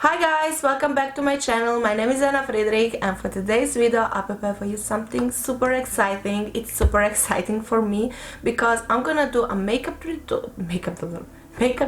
Hi guys, welcome back to my channel. My name is I Ena Friedrich, and for today's video I prepared for you something super exciting. It's super exciting for me because I'm gonna do a makeup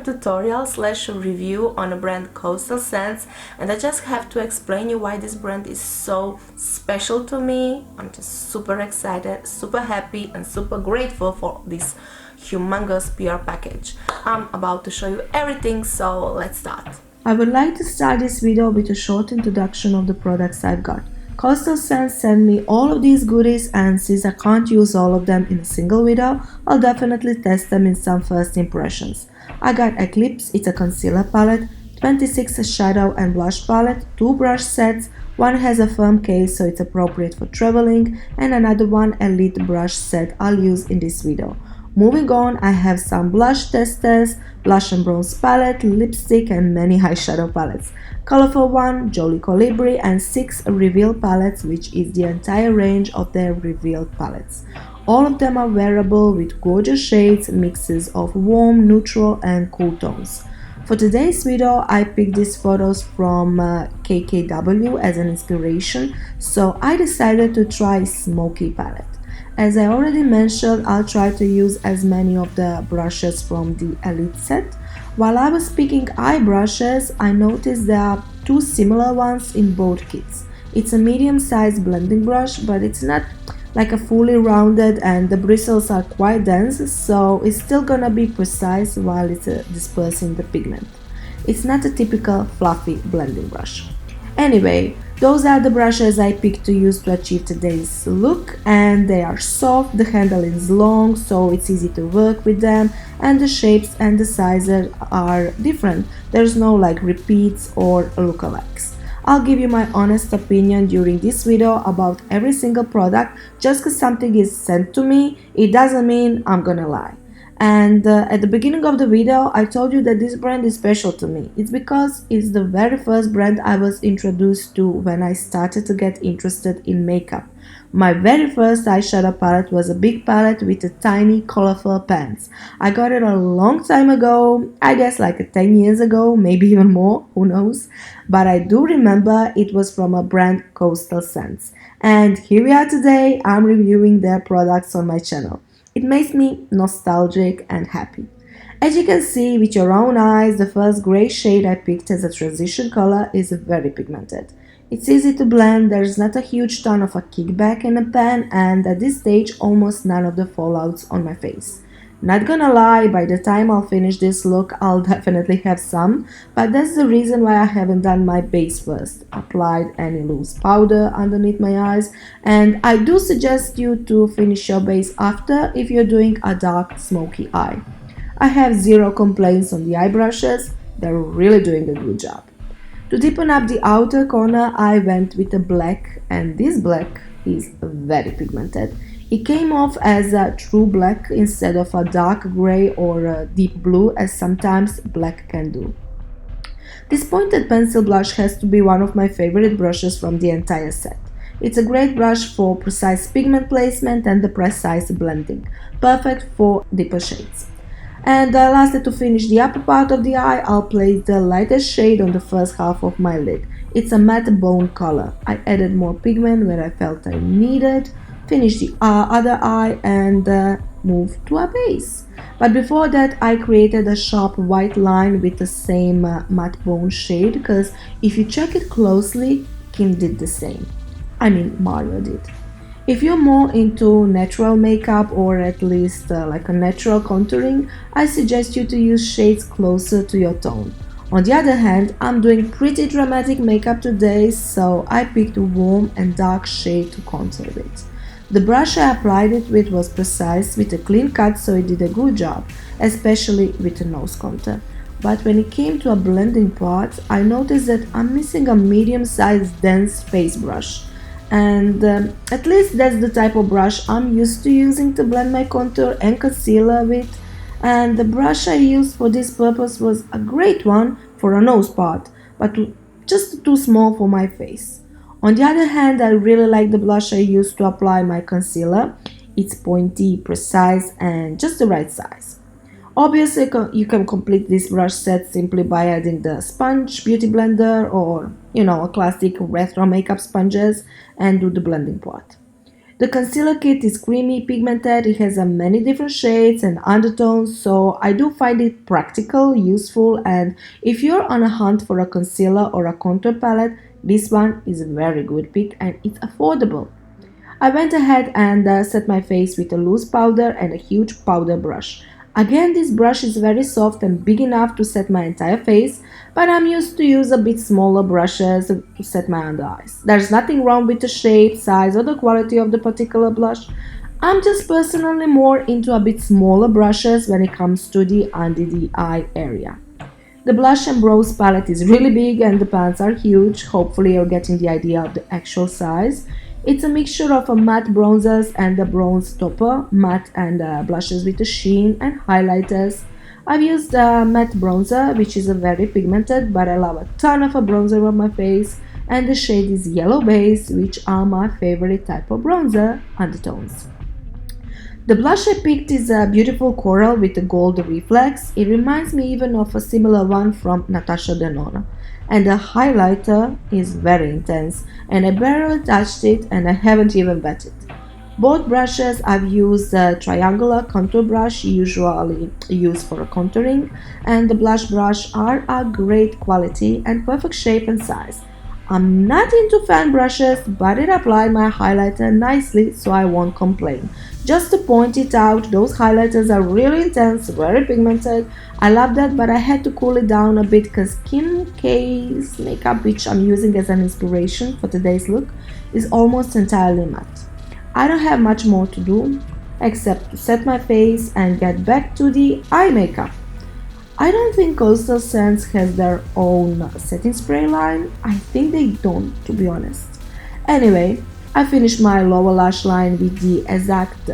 tutorial slash review on a brand Coastal Scents, and I just have to explain you why this brand is so special to me. I'm just super excited, super happy and super grateful for this humongous PR package. I'm about to show you everything, so let's start. I would like to start this video with a short introduction of the products I've got. Coastal Scents sent me all of these goodies, and since I can't use all of them in a single video, I'll definitely test them in some first impressions. I got Eclipse, it's a concealer palette, 26 shadow and blush palette, 2 brush sets, one has a firm case so it's appropriate for traveling, and another one elite brush set I'll use in this video. Moving on, I have some blush testers, blush and bronze palette, lipstick and many eyeshadow palettes. Colorful one, Jolly Colibri, and 6 reveal palettes, which is the entire range of their revealed palettes. All of them are wearable with gorgeous shades, mixes of warm, neutral and cool tones. For today's video, I picked these photos from KKW as an inspiration, so I decided to try Smoky palette. As I already mentioned, I'll try to use as many of the brushes from the Elite set. While I was picking eye brushes, I noticed there are 2 similar ones in both kits. It's a medium-sized blending brush, but it's not like a fully rounded, and the bristles are quite dense, so it's still gonna be precise while it's dispersing the pigment. It's not a typical fluffy blending brush. Anyway, those are the brushes I picked to use to achieve today's look, and they are soft, the handle is long so it's easy to work with them, and the shapes and the sizes are different. There's no like repeats or lookalikes. I'll give you my honest opinion during this video about every single product. Just because something is sent to me, it doesn't mean I'm gonna lie. And at the beginning of the video, I told you that this brand is special to me. It's because it's the very first brand I was introduced to when I started to get interested in makeup. My very first eyeshadow palette was a big palette with a tiny colorful pans. I got it a long time ago, I guess like 10 years ago, maybe even more, who knows. But I do remember it was from a brand Coastal Scents. And here we are today, I'm reviewing their products on my channel. It makes me nostalgic and happy. As you can see with your own eyes, the first grey shade I picked as a transition color is very pigmented. It's easy to blend, there's not a huge ton of a kickback in the pan, and at this stage almost none of the fallouts on my face. Not gonna lie, by the time I'll finish this look, I'll definitely have some, but that's the reason why I haven't done my base first, applied any loose powder underneath my eyes, and I do suggest you to finish your base after if you're doing a dark smoky eye. I have zero complaints on the eye brushes, they're really doing a good job. To deepen up the outer corner, I went with a black, and this black is very pigmented. It came off as a true black instead of a dark grey or a deep blue, as sometimes black can do. This pointed pencil blush has to be one of my favorite brushes from the entire set. It's a great brush for precise pigment placement and the precise blending, perfect for deeper shades. And lastly, to finish the upper part of the eye, I'll place the lightest shade on the first half of my lid. It's a matte bone color. I added more pigment where I felt I needed, finish the other eye, and move to a base. But before that, I created a sharp white line with the same matte bone shade, because if you check it closely, Kim did the same. I mean, Mario did. If you're more into natural makeup, or at least like a natural contouring, I suggest you to use shades closer to your tone. On the other hand, I'm doing pretty dramatic makeup today, so I picked a warm and dark shade to contour with. The brush I applied it with was precise with a clean cut, so it did a good job, especially with the nose contour. But when it came to a blending part, I noticed that I'm missing a medium-sized dense face brush. And at least that's the type of brush I'm used to using to blend my contour and concealer with, and the brush I used for this purpose was a great one for a nose part, but just too small for my face. On the other hand, I really like the blush I used to apply my concealer. It's pointy, precise, and just the right size. Obviously, you can complete this brush set simply by adding the sponge beauty blender or a classic retro makeup sponges and do the blending part. The concealer kit is creamy pigmented, it has many different shades and undertones, so I do find it practical, useful, and if you're on a hunt for a concealer or a contour palette, this one is a very good pick and it's affordable. I went ahead and set my face with a loose powder and a huge powder brush. Again, this brush is very soft and big enough to set my entire face, but I'm used to use a bit smaller brushes to set my under eyes. There's nothing wrong with the shape, size, or the quality of the particular blush. I'm just personally more into a bit smaller brushes when it comes to the under the eye area. The blush and brows palette is really big and the pans are huge. Hopefully you're getting the idea of the actual size. It's a mixture of a matte bronzers and a bronze topper, matte and blushes with a sheen and highlighters. I've used a matte bronzer which is a very pigmented but I love a ton of a bronzer on my face and the shade is yellow base which are my favorite type of bronzer undertones. The blush I picked is a beautiful coral with a gold reflex. It reminds me even of a similar one from Natasha Denona. And the highlighter is very intense and I barely touched it and I haven't even wet it. Both brushes I've used a triangular contour brush usually used for contouring and the blush brush are a great quality and perfect shape and size. I'm not into fan brushes, but it applied my highlighter nicely so I won't complain. Just to point it out, those highlighters are really intense, very pigmented. I love that, but I had to cool it down a bit because Kim K's makeup, which I'm using as an inspiration for today's look, is almost entirely matte. I don't have much more to do except to set my face and get back to the eye makeup. I don't think Coastal Scents has their own setting spray line. I think they don't, to be honest. Anyway, I finished my lower lash line with the exact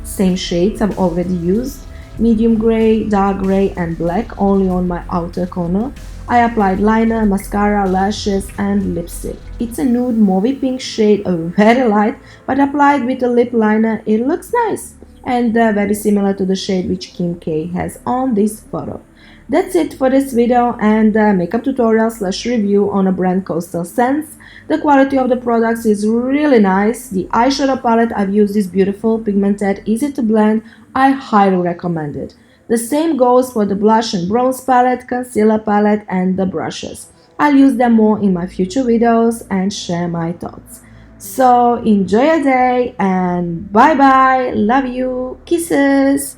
same shades I've already used. Medium grey, dark grey and black only on my outer corner. I applied liner, mascara, lashes and lipstick. It's a nude mauvey pink shade, very light, but applied with a lip liner it looks nice and very similar to the shade which Kim K has on this photo. That's it for this video and makeup tutorial / review on a brand Coastal Scents. The quality of the products is really nice. The eyeshadow palette I've used is beautiful, pigmented, easy to blend. I highly recommend it. The same goes for the blush and bronze palette, concealer palette and the brushes. I'll use them more in my future videos and share my thoughts. So enjoy your day and bye bye. Love you. Kisses.